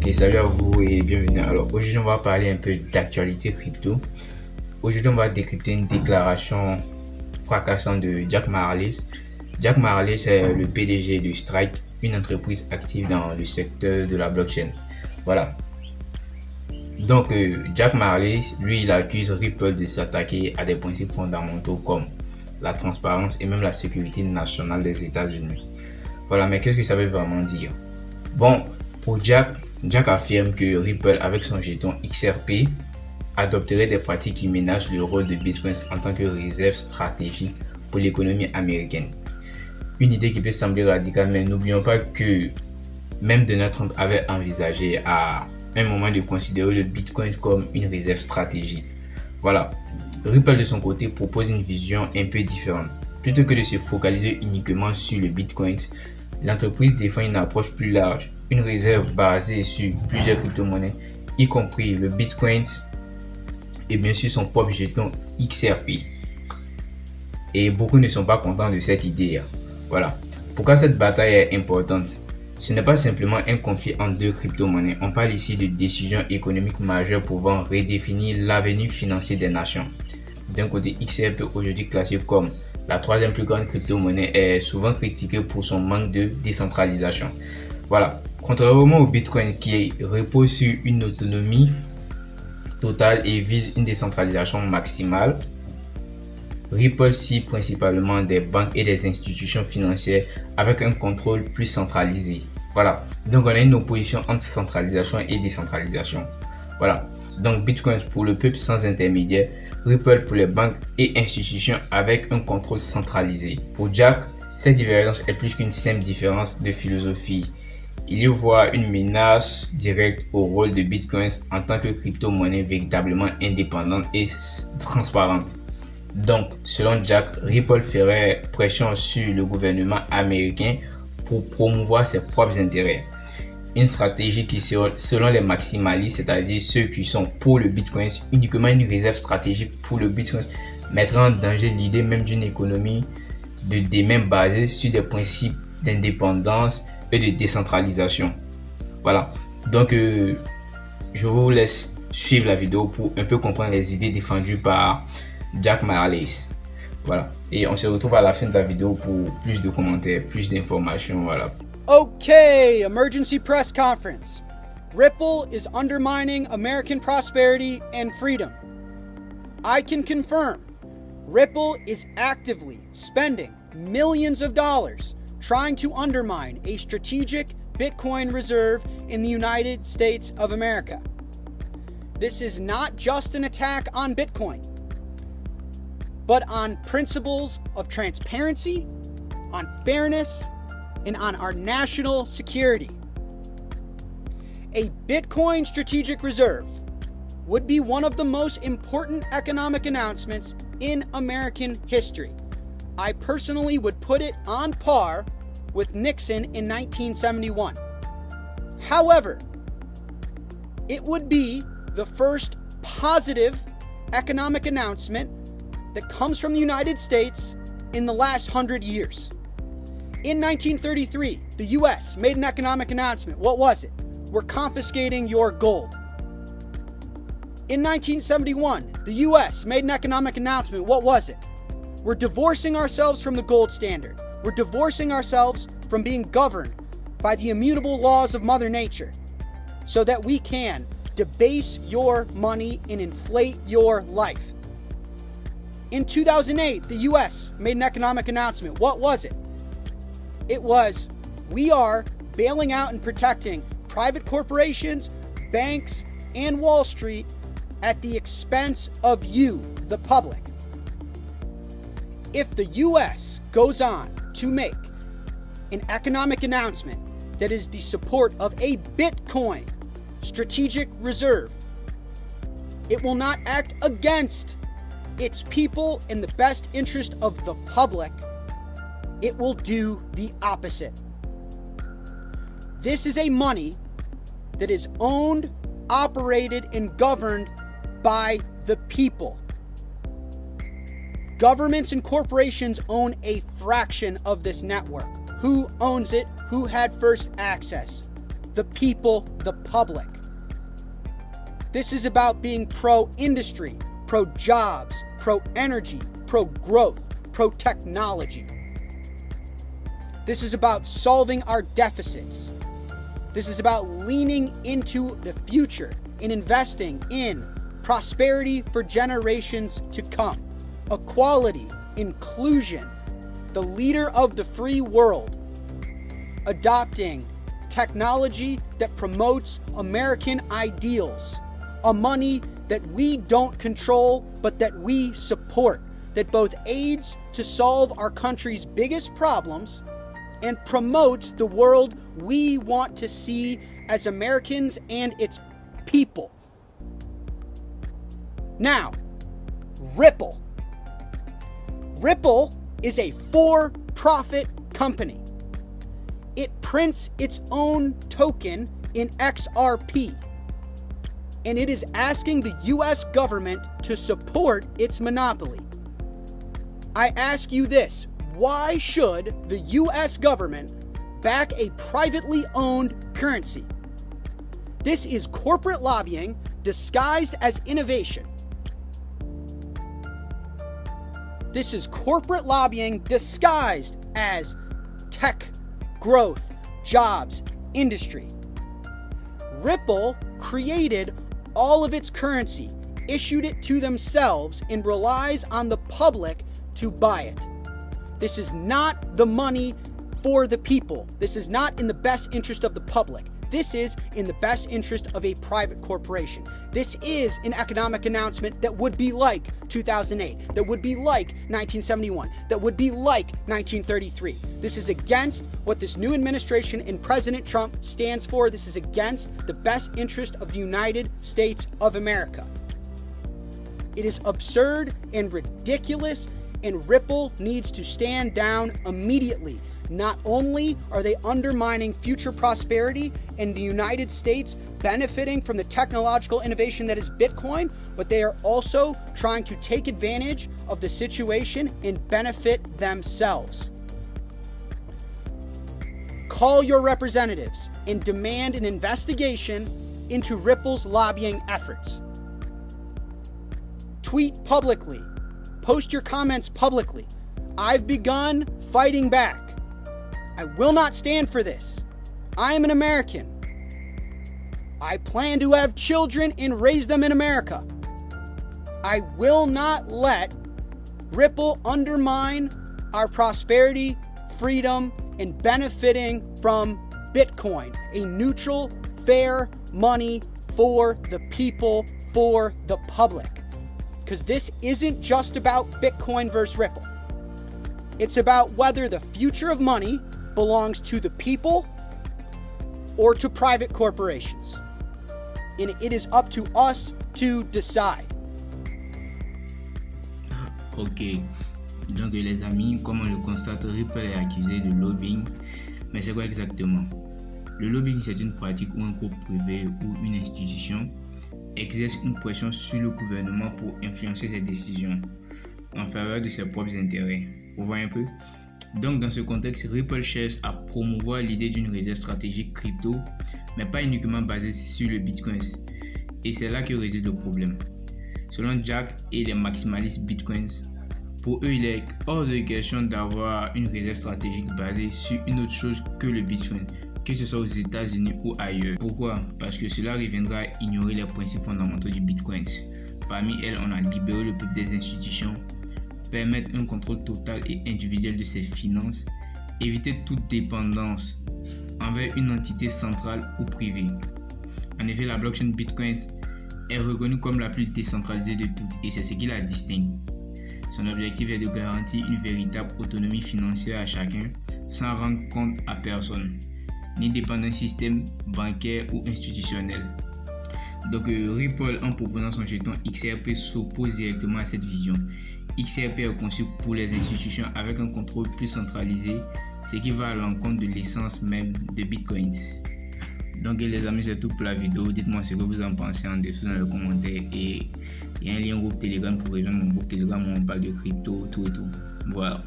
Ok, salut à vous et bienvenue. Alors aujourd'hui on va parler un peu d'actualité crypto. Aujourd'hui on va décrypter une déclaration fracassante de Jack Mallers. Jack Mallers c'est le PDG de Strike, une entreprise active dans le secteur de la blockchain. Voilà. Donc Jack Mallers, lui, il accuse Ripple de s'attaquer à des principes fondamentaux comme la transparence et même la sécurité nationale des États-Unis. Voilà, mais qu'est-ce que ça veut vraiment dire? Bon, pour Jack affirme que Ripple, avec son jeton XRP, adopterait des pratiques qui menacent le rôle de Bitcoin en tant que réserve stratégique pour l'économie américaine. Une idée qui peut sembler radicale, mais n'oublions pas que même Donald Trump avait envisagé à un moment de considérer le Bitcoin comme une réserve stratégique. Voilà. Ripple de son côté propose une vision un peu différente. Plutôt que de se focaliser uniquement sur le Bitcoin, l'entreprise défend une approche plus large, une réserve basée sur plusieurs crypto-monnaies, y compris le Bitcoin et bien sûr son propre jeton XRP. Et beaucoup ne sont pas contents de cette idée. Voilà. Pourquoi cette bataille est importante? Ce n'est pas simplement un conflit entre deux crypto-monnaies. On parle ici de décisions économiques majeures pouvant redéfinir l'avenir financier des nations. D'un côté, XRP, aujourd'hui classé comme la troisième plus grande crypto-monnaie, est souvent critiquée pour son manque de décentralisation. Voilà. Contrairement au Bitcoin qui repose sur une autonomie totale et vise une décentralisation maximale, Ripple cible principalement des banques et des institutions financières avec un contrôle plus centralisé. Voilà. Donc on a une opposition entre centralisation et décentralisation. Voilà. Donc Bitcoin pour le peuple sans intermédiaire, Ripple pour les banques et institutions avec un contrôle centralisé. Pour Jack, cette divergence est plus qu'une simple différence de philosophie. Il y voit une menace directe au rôle de Bitcoin en tant que crypto-monnaie véritablement indépendante et transparente. Donc, selon Jack, Ripple ferait pression sur le gouvernement américain pour promouvoir ses propres intérêts. Une stratégie qui, selon les maximalistes, c'est-à-dire ceux qui sont pour le Bitcoin, uniquement une réserve stratégique pour le Bitcoin, mettrait en danger l'idée même d'une économie de demain basée sur des principes d'indépendance et de décentralisation. Voilà. Donc, je vous laisse suivre la vidéo pour un peu comprendre les idées défendues par Jack Mallers. Voilà. Et on se retrouve à la fin de la vidéo pour plus de commentaires, plus d'informations. Voilà. Okay, emergency press conference. Ripple is undermining American prosperity and freedom. I can confirm Ripple is actively spending millions of dollars trying to undermine a strategic Bitcoin reserve in the United States of America. This is not just an attack on Bitcoin, but on principles of transparency, on fairness, and on our national security. A Bitcoin strategic reserve would be one of the most important economic announcements in American history. I personally would put it on par with Nixon in 1971. However, it would be the first positive economic announcement that comes from the United States in the last 100 years. In 1933, the US made an economic announcement. What was it? We're confiscating your gold. In 1971, the US made an economic announcement. What was it? We're divorcing ourselves from the gold standard. We're divorcing ourselves from being governed by the immutable laws of Mother Nature so that we can debase your money and inflate your life. In 2008, the US made an economic announcement. What was it? It was, we are bailing out and protecting private corporations, banks, and Wall Street at the expense of you, the public. If the US goes on to make an economic announcement that is the support of a Bitcoin strategic reserve, it will not act against its people in the best interest of the public. It will do the opposite. This is a money that is owned, operated, and governed by the people. Governments and corporations own a fraction of this network. Who owns it? Who had first access? the people, the public. This is about being pro-industry, pro-jobs, pro-energy, pro-growth, pro-technology. This is about solving our deficits. This is about leaning into the future and investing in prosperity for generations to come, equality, inclusion, the leader of the free world, adopting technology that promotes American ideals, a money that we don't control but that we support, that both aids to solve our country's biggest problems and promotes the world we want to see as Americans and its people. Now, Ripple. Ripple is a for-profit company. It prints its own token in XRP, and it is asking the US government to support its monopoly. I ask you this: why should the US government back a privately owned currency? This is corporate lobbying disguised as innovation. This is corporate lobbying disguised as tech, growth, jobs, industry. Ripple created all of its currency, issued it to themselves, and relies on the public to buy it. This is not the money for the people. This is not in the best interest of the public. This is in the best interest of a private corporation. This is an economic announcement that would be like 2008, that would be like 1971, that would be like 1933. This is against what this new administration and President Trump stands for. This is against the best interest of the United States of America. It is absurd and ridiculous, and Ripple needs to stand down immediately. Not only are they undermining future prosperity and the United States benefiting from the technological innovation that is Bitcoin, but they are also trying to take advantage of the situation and benefit themselves. Call your representatives and demand an investigation into Ripple's lobbying efforts. Tweet publicly. Post your comments publicly. I've begun fighting back. I will not stand for this. I am an American. I plan to have children and raise them in America. I will not let Ripple undermine our prosperity, freedom, and benefiting from Bitcoin, a neutral, fair money for the people, for the public. Because this isn't just about Bitcoin versus Ripple. It's about whether the future of money belongs to the people or to private corporations. And it is up to us to decide. Ok. Donc les amis, comme on le constate, Ripple est accusé de lobbying. Mais c'est quoi exactement? Le lobbying, c'est une pratique où un groupe privé ou une institution exerce une pression sur le gouvernement pour influencer ses décisions en faveur de ses propres intérêts. Vous voyez un peu? Donc dans ce contexte, Ripple cherche à promouvoir l'idée d'une réserve stratégique crypto, mais pas uniquement basée sur le Bitcoin. Et c'est là que réside le problème. Selon Jack et les maximalistes Bitcoins, pour eux, il est hors de question d'avoir une réserve stratégique basée sur une autre chose que le Bitcoin, que ce soit aux États-Unis ou ailleurs. Pourquoi? Parce que cela reviendra à ignorer les principes fondamentaux du Bitcoin. Parmi elles, on a libéré le peuple des institutions, permettre un contrôle total et individuel de ses finances, éviter toute dépendance envers une entité centrale ou privée. En effet, la blockchain Bitcoin est reconnue comme la plus décentralisée de toutes et c'est ce qui la distingue. Son objectif est de garantir une véritable autonomie financière à chacun sans rendre compte à personne, ni dépendre d'un système bancaire ou institutionnel. Donc Ripple, en proposant son jeton XRP, s'oppose directement à cette vision. XRP est conçu pour les institutions avec un contrôle plus centralisé, ce qui va à l'encontre de l'essence même de Bitcoin. Donc les amis, c'est tout pour la vidéo. Dites-moi ce que vous en pensez en dessous dans les commentaires. Et il y a un lien au groupe Telegram pour rejoindre mon groupe Telegram où on parle de crypto, tout et tout. Voilà.